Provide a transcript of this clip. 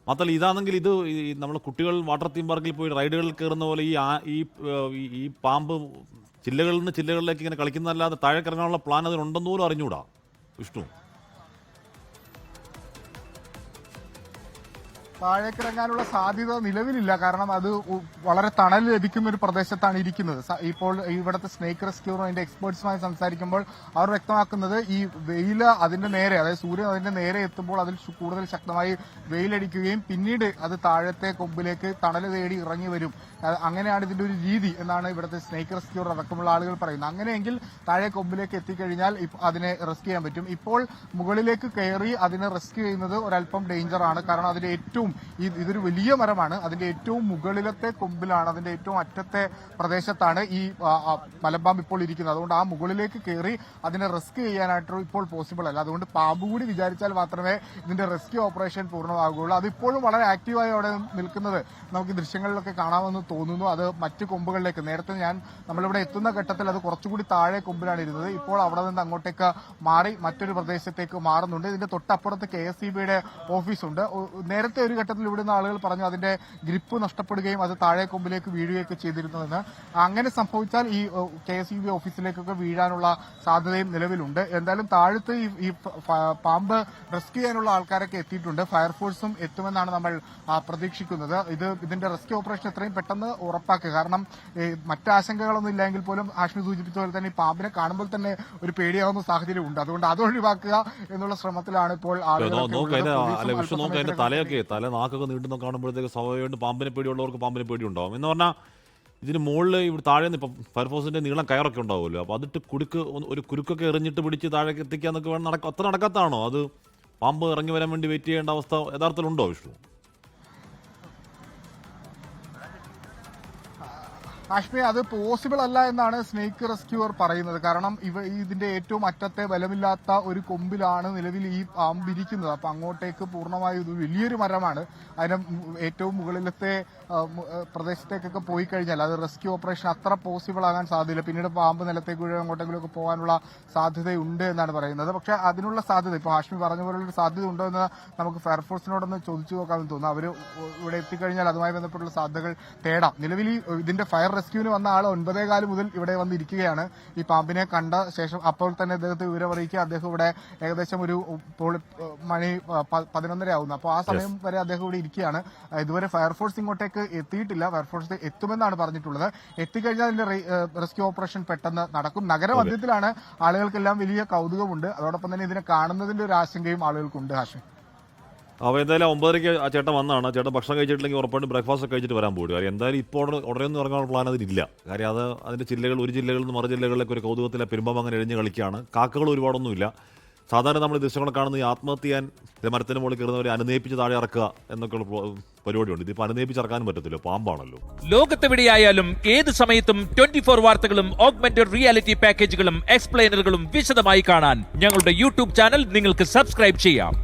മാത്രമല്ല ഇതാണെങ്കിൽ ഇത് നമ്മൾ കുട്ടികൾ വാട്ടർ തീം പാർക്കിൽ പോയി റൈഡുകളിൽ കയറുന്ന പോലെ ഈ പാമ്പ് ചില്ലകളിൽ നിന്ന് ചില്ലകളിലേക്ക് ഇങ്ങനെ കളിക്കുന്നതല്ലാതെ താഴെ ഇറങ്ങാനുള്ള പ്ലാൻ അതിനുണ്ടെന്ന് പോലും അറിഞ്ഞൂടാ വിഷ്ണു. താഴേക്കിറങ്ങാനുള്ള സാധ്യത നിലവിലില്ല. കാരണം അത് വളരെ തണൽ ലഭിക്കുന്ന ഒരു പ്രദേശത്താണ് ഇരിക്കുന്നത്. ഇപ്പോൾ ഇവിടുത്തെ സ്നേക്ക് റെസ്ക്യൂറും അതിന്റെ എക്സ്പേർട്സുമായി സംസാരിക്കുമ്പോൾ അവർ വ്യക്തമാക്കുന്നത് ഈ വെയിൽ അതിന്റെ നേരെ, അതായത് സൂര്യൻ അതിന്റെ നേരെ എത്തുമ്പോൾ അതിൽ കൂടുതൽ ശക്തമായി വെയിലടിക്കുകയും പിന്നീട് അത് താഴത്തെ കൊമ്പിലേക്ക് തണൽ തേടി ഇറങ്ങി വരും. അങ്ങനെയാണ് ഇതിന്റെ ഒരു രീതി എന്നാണ് ഇവിടുത്തെ സ്നേക്ക് റെസ്ക്യൂർ അടക്കമുള്ള ആളുകൾ പറയുന്നത്. അങ്ങനെയെങ്കിൽ താഴെ കൊമ്പിലേക്ക് എത്തിക്കഴിഞ്ഞാൽ അതിനെ റെസ്ക്യൂ ചെയ്യാൻ പറ്റും. ഇപ്പോൾ മുകളിലേക്ക് കയറി അതിനെ റെസ്ക്യൂ ചെയ്യുന്നത് ഒരല്പം ഡേഞ്ചറാണ്. കാരണം അതിന്റെ ഏറ്റവും ഇതൊരു വലിയ മരമാണ്. അതിന്റെ ഏറ്റവും മുകളിലത്തെ കൊമ്പിലാണ്, അതിന്റെ ഏറ്റവും അറ്റത്തെ പ്രദേശത്താണ് ഈ മലമ്പാമ്പ് ഇപ്പോൾ ഇരിക്കുന്നത്. അതുകൊണ്ട് ആ മുകളിലേക്ക് കയറി അതിനെ റെസ്ക്യൂ ചെയ്യാനായിട്ട് ഇപ്പോൾ പോസിബിൾ അല്ല. അതുകൊണ്ട് പാമ്പ് കൂടി വിചാരിച്ചാൽ മാത്രമേ ഇതിന്റെ റെസ്ക്യൂ ഓപ്പറേഷൻ പൂർണ്ണമാകുകയുള്ളൂ. അതിപ്പോഴും വളരെ ആക്റ്റീവായി അവിടെ നിൽക്കുന്നത് നമുക്ക് ദൃശ്യങ്ങളിലൊക്കെ കാണാമെന്ന് തോന്നുന്നു. അത് മറ്റ് കൊമ്പുകളിലേക്ക്, നേരത്തെ നമ്മളിവിടെ എത്തുന്ന ഘട്ടത്തിൽ അത് കുറച്ചുകൂടി താഴെ കൊമ്പിലാണ് ഇരുന്നത്. ഇപ്പോൾ അവിടെ നിന്ന് അങ്ങോട്ടേക്ക് മാറി മറ്റൊരു പ്രദേശത്തേക്ക് മാറുന്നുണ്ട്. ഇതിന്റെ തൊട്ടപ്പുറത്ത് KSEBയുടെ ഓഫീസുണ്ട്. നേരത്തെ ഒരു ഘട്ടത്തിൽ ഇവിടുന്ന് ആളുകൾ പറഞ്ഞു അതിന്റെ ഗ്രിപ്പ് നഷ്ടപ്പെടുകയും അത് താഴെ കൊമ്പിലേക്ക് വീഴുകയൊക്കെ ചെയ്തിരുന്നതെന്ന്. അങ്ങനെ സംഭവിച്ചാൽ ഈ KSEB ഓഫീസിലേക്കൊക്കെ വീഴാനുള്ള സാധ്യതയും നിലവിലുണ്ട്. എന്തായാലും താഴത്ത് ഈ പാമ്പ് റെസ്ക്യൂ ചെയ്യാനുള്ള ആൾക്കാരൊക്കെ എത്തിയിട്ടുണ്ട്. ഫയർഫോഴ്സും എത്തുമെന്നാണ് നമ്മൾ പ്രതീക്ഷിക്കുന്നത്. ഇതിന്റെ റെസ്ക്യൂ ഓപ്പറേഷൻ എത്രയും പെട്ടെന്ന് ഉറപ്പാക്കുക. കാരണം മറ്റ് ആശങ്കകളൊന്നും ഇല്ലെങ്കിൽ പോലും ഹാഷ്മി സൂചിപ്പിച്ച പോലെ തന്നെ ഈ പാമ്പിനെ കാണുമ്പോൾ തന്നെ ഒരു പേടിയാവുന്ന സാഹചര്യം ഉണ്ട്. അതുകൊണ്ട് അത് ഒഴിവാക്കുക എന്നുള്ള ശ്രമത്തിലാണ് ഇപ്പോൾ ആളുകൾ. തല നാക്കൊക്കെ നീട്ടുന്ന കാണുമ്പോഴത്തേക്ക് സ്വാഭാവികമായിട്ട് പാമ്പിനെ പേടിയുള്ളവർക്ക് പാമ്പിനെ പേടിയുണ്ടാവും. എന്ന് പറഞ്ഞാൽ ഇതിന് മുകളിൽ ഇവിടെ താഴെ നിന്ന് ഇപ്പം ഫയർഫോഴ്സിന്റെ നീളം കയറൊക്കെ ഉണ്ടാവുമല്ലോ. അപ്പോൾ അതിട്ട് ഒരു കുരുക്കൊക്കെ എറിഞ്ഞിട്ട് പിടിച്ച് താഴേക്ക് എത്തിക്കാന്നൊക്കെ വേണം. അത്ര നടക്കാത്താണോ? അത് പാമ്പ് ഇറങ്ങി വരാൻ വേണ്ടി വെയിറ്റ് ചെയ്യേണ്ട അവസ്ഥ യഥാർത്ഥത്തിലുണ്ടോ വിഷ്ണു? കാശ്മീർ അത് പോസിബിൾ അല്ല എന്നാണ് സ്നേക്ക് റെസ്ക്യൂവർ പറയുന്നത്. കാരണം ഇതിന്റെ ഏറ്റവും അറ്റത്തെ ബലമില്ലാത്ത ഒരു കൊമ്പിലാണ് നിലവിൽ ഈ പാമ്പ് ഇരിക്കുന്നത്. അപ്പൊ അങ്ങോട്ടേക്ക് പൂർണ്ണമായും ഇത് വലിയൊരു മരമാണ്. അതിന് ഏറ്റവും മുകളിലത്തെ പ്രദേശത്തേക്കൊക്കെ പോയി കഴിഞ്ഞാൽ അത് റെസ്ക്യൂ ഓപ്പറേഷൻ അത്ര പോസിബിൾ ആകാൻ സാധ്യതയില്ല. പിന്നീട് പാമ്പ് നിലത്തേക്ക് വീഴുക അങ്ങോട്ടെങ്കിലൊക്കെ പോകാനുള്ള സാധ്യതയുണ്ട് എന്നാണ് പറയുന്നത്. പക്ഷെ അതിനുള്ള സാധ്യത ഇപ്പോൾ ഹാഷ്മി പറഞ്ഞ പോലുള്ള സാധ്യത ഉണ്ടോ എന്ന് നമുക്ക് ഫയർഫോഴ്സിനോടൊന്ന് ചോദിച്ചു നോക്കാമെന്ന് തോന്നുന്നു. അവർ ഇവിടെ എത്തിക്കഴിഞ്ഞാൽ അതുമായി ബന്ധപ്പെട്ടുള്ള സാധ്യതകൾ തേടാം. നിലവിൽ ഇതിന്റെ ഫയർ റെസ്ക്യൂവിന് വന്ന ആൾ 9:15 മുതൽ ഇവിടെ വന്നിരിക്കുകയാണ്. ഈ പാമ്പിനെ കണ്ട ശേഷം അപ്പോൾ തന്നെ അദ്ദേഹത്തെ വിവരം അറിയിക്കുക. അദ്ദേഹം ഇവിടെ ഏകദേശം ഒരു മണി 11:30 ആവുന്നു. അപ്പോൾ ആ സമയം വരെ അദ്ദേഹം ഇവിടെ ഇരിക്കുകയാണ്. ഇതുവരെ ഫയർഫോഴ്സ് ഇങ്ങോട്ടേക്ക് എത്തിയിട്ടില്ല. ഫയർഫോഴ്സ് എത്തുമെന്നാണ് പറഞ്ഞിട്ടുള്ളത്. എത്തിക്കഴിഞ്ഞാൽ അതിന്റെ റെസ്ക്യൂ ഓപ്പറേഷൻ പെട്ടെന്ന് നടക്കും. നഗരമധ്യത്തിലാണ്. ആളുകൾക്കെല്ലാം വലിയ കൗതുകമുണ്ട്. അതോടൊപ്പം തന്നെ ഇതിനെ കാണുന്നതിന്റെ ഒരു ആശങ്കയും ആളുകൾക്കുണ്ട്. ഹാഷ്മി, അപ്പോൾ എന്തായാലും 9:30 ആ ചേട്ടൻ വന്നതാണ്. ചേട്ടൻ ഭക്ഷണം കഴിച്ചിട്ടില്ലെങ്കിൽ ഉറപ്പായിട്ടും ബ്രേക്ക്ഫാസ്റ്റ് ഒക്കെ കഴിച്ചിട്ട് വരാൻ പോകും. കാര്യം എന്തായാലും ഇപ്പോൾ ഉടനെ ഒന്നും ഇറങ്ങാനുള്ള പ്ലാൻ അതിലില്ല. കാര്യം അതിന്റെ ഒരു ജില്ലകളിൽ നിന്ന് മറു ജില്ലകളിലേക്ക് ഒരു കൗതുകത്തിലെ പെരുമ്പാമ്പ് അങ്ങനെ എഴിഞ്ഞ് കളിക്കുകയാണ്. കാക്കകൾ ഒരുപാടൊന്നുമില്ല. സാധാരണ നമ്മൾ ദൃശ്യങ്ങൾ കാണുന്ന ഈ ആത്മഹത്യ ചെയ്യാൻ മരത്തിന് മുകളിൽ കയറുന്നവരെ അനുനയിപ്പിച്ച് താഴെ ഇറക്കുക എന്നൊക്കെയുള്ള പരിപാടിയുണ്ട്. ഇതിപ്പോൾ അനുനയിപ്പിച്ചിറക്കാനും പറ്റത്തില്ല, പാമ്പാണല്ലോ. ലോകത്തെവിടെയായാലും ഏത് സമയത്തും 24 വാർത്തകളും ഓഗ്മെന്റഡ് റിയാലിറ്റി പാക്കേജുകളും എക്സ്പ്ലെയിനറുകളും വിശദമായി കാണാൻ ഞങ്ങളുടെ YouTube ചാനൽ നിങ്ങൾക്ക് സബ്സ്ക്രൈബ് ചെയ്യാം.